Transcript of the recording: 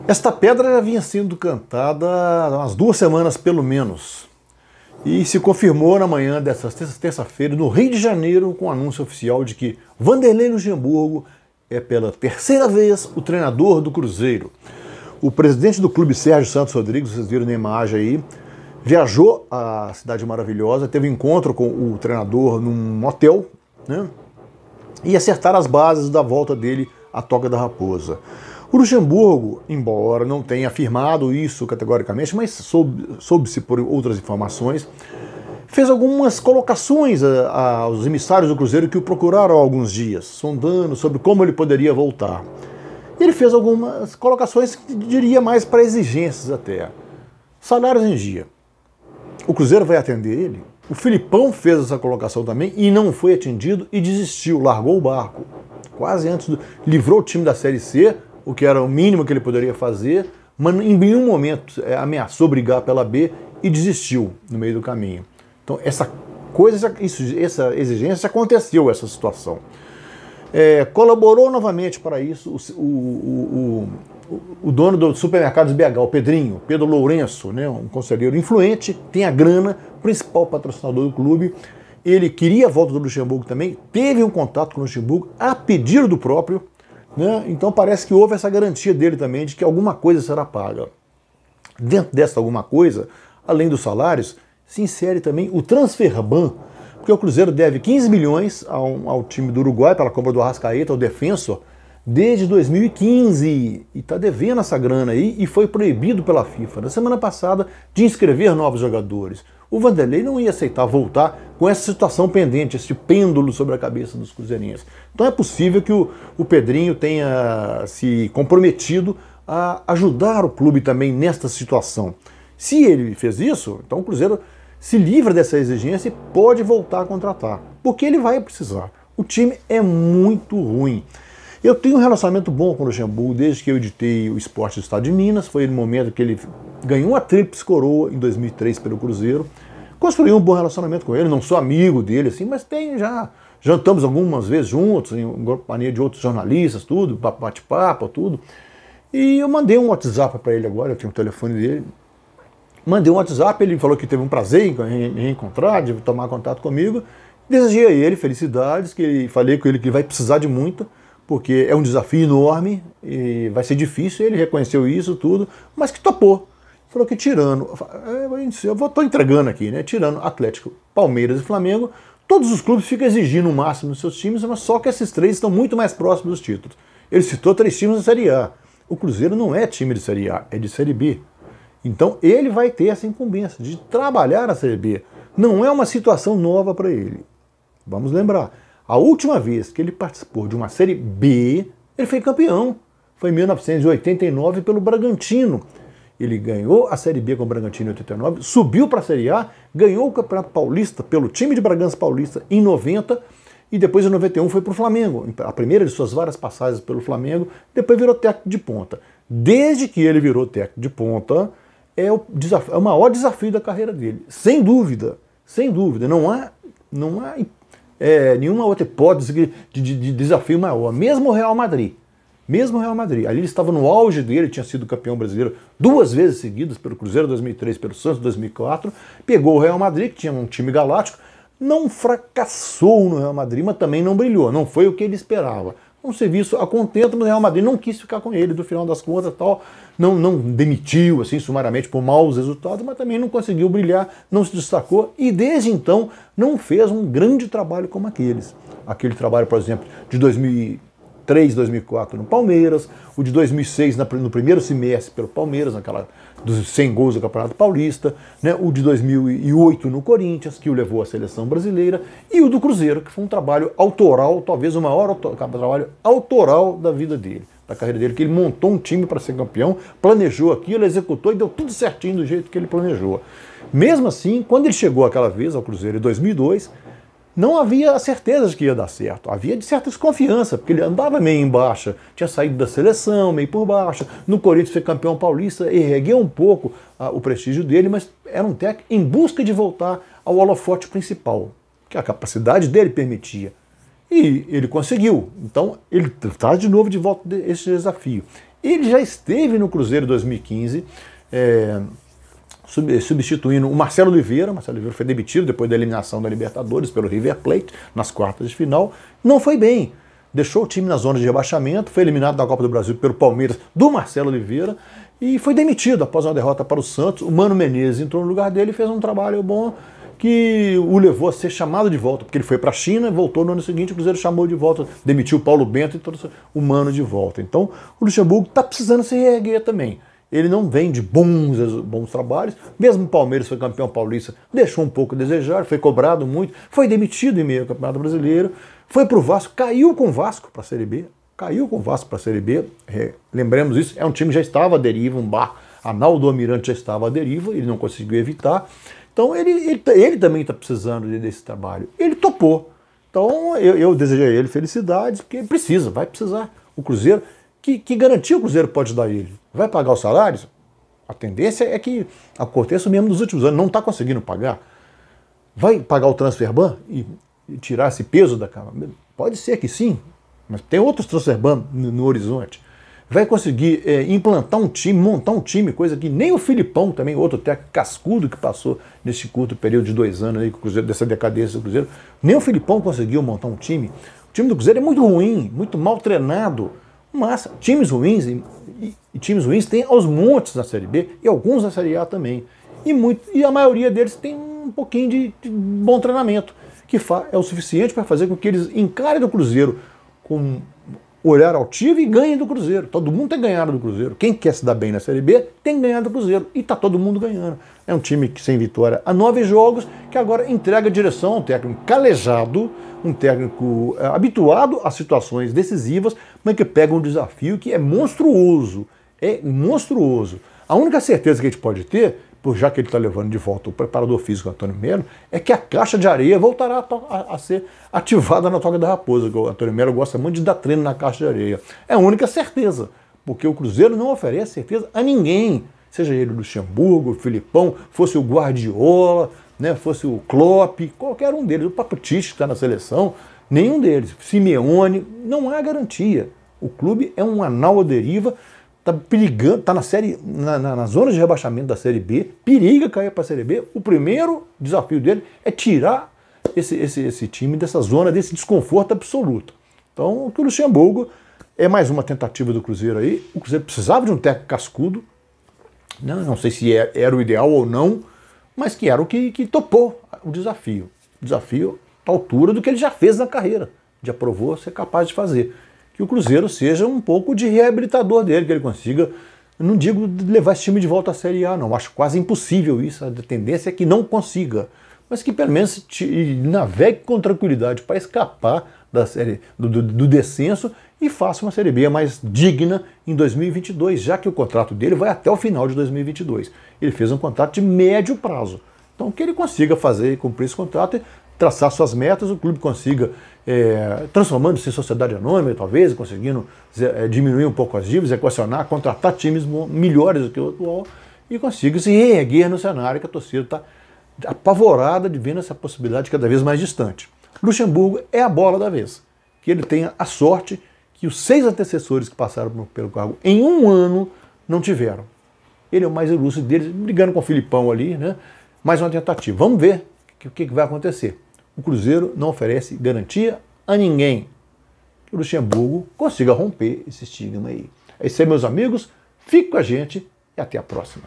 Esta pedra já vinha sendo cantada há umas 2 semanas pelo menos e se confirmou na manhã dessa terça-feira no Rio de Janeiro com o anúncio oficial de que Vanderlei Luxemburgo é pela 3ª vez o treinador do Cruzeiro. O presidente do clube, Sérgio Santos Rodrigues, vocês viram na imagem aí, viajou à Cidade Maravilhosa, teve um encontro com o treinador num hotel, né, e acertaram as bases da volta dele à Toca da Raposa. O Luxemburgo, embora não tenha afirmado isso categoricamente, mas soube-se por outras informações, fez algumas colocações aos emissários do Cruzeiro que o procuraram há alguns dias, sondando sobre como ele poderia voltar. E ele fez algumas colocações que diria mais para exigências até. Salários em dia. O Cruzeiro vai atender ele? O Filipão fez essa colocação também e não foi atendido e desistiu, largou o barco. Quase antes livrou o time da Série C, o que era o mínimo que ele poderia fazer, mas em nenhum momento ameaçou brigar pela B e desistiu no meio do caminho. Então essa exigência aconteceu, essa situação. Colaborou novamente para isso o dono do supermercados BH, o Pedro Lourenço, né, um conselheiro influente, tem a grana, principal patrocinador do clube. Ele queria a volta do Luxemburgo também, teve um contato com o Luxemburgo a pedido do próprio, né, então parece que houve essa garantia dele também de que alguma coisa será paga. Dentro dessa alguma coisa, além dos salários, se insere também o Transferban, porque o Cruzeiro deve 15 milhões ao time do Uruguai pela compra do Arrascaeta, o Defensor, desde 2015, e está devendo essa grana aí e foi proibido pela FIFA na semana passada de inscrever novos jogadores. O Vanderlei não ia aceitar voltar com essa situação pendente, esse pêndulo sobre a cabeça dos cruzeirenses. Então é possível que o Pedrinho tenha se comprometido a ajudar o clube também nesta situação. Se ele fez isso, então o Cruzeiro se livra dessa exigência e pode voltar a contratar, porque ele vai precisar. O time é muito ruim. Eu tenho um relacionamento bom com o Luxemburgo desde que eu editei o Esporte do Estado de Minas. Foi no momento que ele ganhou a Tríplice Coroa em 2003 pelo Cruzeiro. Construí um bom relacionamento com ele, não sou amigo dele, assim, mas jantamos algumas vezes juntos, em companhia de outros jornalistas, tudo, bate-papo, tudo. E eu mandei um WhatsApp para ele agora, eu tinha o telefone dele. Mandei um WhatsApp, ele falou que teve um prazer em reencontrar, de tomar contato comigo. Desejei a ele felicidades, falei com ele que ele vai precisar de muito, porque é um desafio enorme e vai ser difícil, ele reconheceu isso tudo, mas que topou. Falou que tirando, estou entregando aqui, né? Tirando Atlético, Palmeiras e Flamengo, todos os clubes ficam exigindo o máximo nos seus times, mas só que esses 3 estão muito mais próximos dos títulos. Ele citou 3 times da Série A. O Cruzeiro não é time de Série A, é de Série B. Então ele vai ter essa incumbência de trabalhar na Série B. Não é uma situação nova para ele. Vamos lembrar, a última vez que ele participou de uma Série B, ele foi campeão. Foi em 1989 pelo Bragantino. Ele ganhou a Série B com o Bragantino em 89, subiu para a Série A, ganhou o Campeonato Paulista pelo time de Bragança Paulista em 90 e depois em 91 foi para o Flamengo. A primeira de suas várias passagens pelo Flamengo, depois virou técnico de ponta. Desde que ele virou técnico de ponta, é o maior desafio da carreira dele. Sem dúvida, não há nenhuma outra hipótese de desafio maior. Mesmo o Real Madrid, ali ele estava no auge dele, tinha sido campeão brasileiro 2 vezes seguidas, pelo Cruzeiro 2003, pelo Santos 2004, pegou o Real Madrid, que tinha um time galáctico, não fracassou no Real Madrid, mas também não brilhou, não foi o que ele esperava. Um serviço a contento, mas o Real Madrid não quis ficar com ele, do final das contas, tal, não demitiu assim sumariamente por maus resultados, mas também não conseguiu brilhar, não se destacou e desde então não fez um grande trabalho como aqueles. Aquele trabalho, por exemplo, de 2003, 2004 no Palmeiras, o de 2006 no primeiro semestre pelo Palmeiras, dos 100 gols do Campeonato Paulista, né, o de 2008 no Corinthians, que o levou à seleção brasileira, e o do Cruzeiro, que foi um trabalho autoral, talvez o maior trabalho autoral da vida dele, da carreira dele, que ele montou um time para ser campeão, planejou aquilo, executou e deu tudo certinho do jeito que ele planejou. Mesmo assim, quando ele chegou aquela vez ao Cruzeiro em 2002, não havia certeza de que ia dar certo. Havia de certa desconfiança, porque ele andava meio em baixa, tinha saído da seleção, meio por baixo. No Corinthians foi campeão paulista, ergueu um pouco o prestígio dele, mas era um técnico em busca de voltar ao holofote principal, que a capacidade dele permitia. E ele conseguiu. Então ele está de novo de volta desse desafio. Ele já esteve no Cruzeiro em 2015, substituindo o Marcelo Oliveira. Marcelo Oliveira foi demitido depois da eliminação da Libertadores pelo River Plate, nas quartas de final. Não foi bem. Deixou o time na zona de rebaixamento, foi eliminado da Copa do Brasil pelo Palmeiras, do Marcelo Oliveira, e foi demitido após uma derrota para o Santos. O Mano Menezes entrou no lugar dele e fez um trabalho bom que o levou a ser chamado de volta, porque ele foi para a China, voltou no ano seguinte, o Cruzeiro chamou de volta, demitiu o Paulo Bento e trouxe o Mano de volta. Então o Luxemburgo está precisando se reerguer também. Ele não vem de bons trabalhos, mesmo o Palmeiras foi campeão paulista, deixou um pouco a desejar, foi cobrado muito, foi demitido em meio ao Campeonato Brasileiro, foi para o Vasco, caiu com o Vasco para a Série B, lembremos isso, é um time que já estava à deriva, um barco, Arnaldo Almirante já estava à deriva, ele não conseguiu evitar, então ele também está precisando desse trabalho, ele topou, então eu desejo a ele felicidades, porque ele precisa, vai precisar, o Cruzeiro, que garantia o Cruzeiro pode dar a ele? Vai pagar os salários? A tendência é que aconteça mesmo nos últimos anos, não está conseguindo pagar. Vai pagar o transfer ban e tirar esse peso da cama? Pode ser que sim, mas tem outros transfer ban no horizonte. Vai conseguir implantar um time, montar um time, coisa que nem o Filipão, também outro técnico cascudo que passou nesse curto período de 2 anos aí, com o Cruzeiro, dessa decadência do Cruzeiro, nem o Filipão conseguiu montar um time. O time do Cruzeiro é muito ruim, muito mal treinado. Mas times ruins e times ruins tem aos montes na Série B e alguns na Série A também. E a maioria deles tem um pouquinho de bom treinamento, que é o suficiente para fazer com que eles encarem do Cruzeiro com olhar altivo e ganhem do Cruzeiro. Todo mundo tem ganhado do Cruzeiro. Quem quer se dar bem na Série B tem ganhado do Cruzeiro. E está todo mundo ganhando. É um time que sem vitória há 9 jogos, que agora entrega a direção a um técnico calejado, um técnico habituado a situações decisivas, mas que pega um desafio que é monstruoso. É monstruoso. A única certeza que a gente pode ter, já que ele está levando de volta o preparador físico Antônio Melo, é que a caixa de areia voltará a ser ativada na Toca da Raposa. O Antônio Melo gosta muito de dar treino na caixa de areia. É a única certeza, porque o Cruzeiro não oferece certeza a ninguém. Seja ele o Luxemburgo, o Filipão, fosse o Guardiola, né, fosse o Klopp, qualquer um deles, o Papo Tite que está na seleção, nenhum deles, Simeone, não há garantia. O clube é um anal à deriva, está perigando, está na zona de rebaixamento da Série B, periga cair para a Série B. O primeiro desafio dele é tirar esse time dessa zona, desse desconforto absoluto. Então, o Luxemburgo é mais uma tentativa do Cruzeiro aí. O Cruzeiro precisava de um técnico cascudo, não sei se era o ideal ou não, mas que era o que topou o desafio. O desafio à altura do que ele já fez na carreira, já provou ser capaz de fazer. Que o Cruzeiro seja um pouco de reabilitador dele, que ele consiga, não digo levar esse time de volta à Série A, não, acho quase impossível isso, a tendência é que não consiga, mas que pelo menos navegue com tranquilidade para escapar da série, do descenso e faça uma Série B mais digna em 2022, já que o contrato dele vai até o final de 2022. Ele fez um contrato de médio prazo, então que ele consiga fazer e cumprir esse contrato e traçar suas metas, o clube consiga, transformando-se em sociedade anônima, talvez, conseguindo diminuir um pouco as dívidas, equacionar, contratar times melhores do que o atual e consiga se reerguer no cenário que a torcida está apavorada de ver essa possibilidade cada vez mais distante. Luxemburgo é a bola da vez. Que ele tenha a sorte que os 6 antecessores que passaram pelo cargo em um ano não tiveram. Ele é o mais ilustre deles, brigando com o Filipão ali, né? Mais uma tentativa. Vamos ver o que vai acontecer. O Cruzeiro não oferece garantia a ninguém. Que o Luxemburgo consiga romper esse estigma aí. É isso aí, meus amigos. Fique com a gente e até a próxima.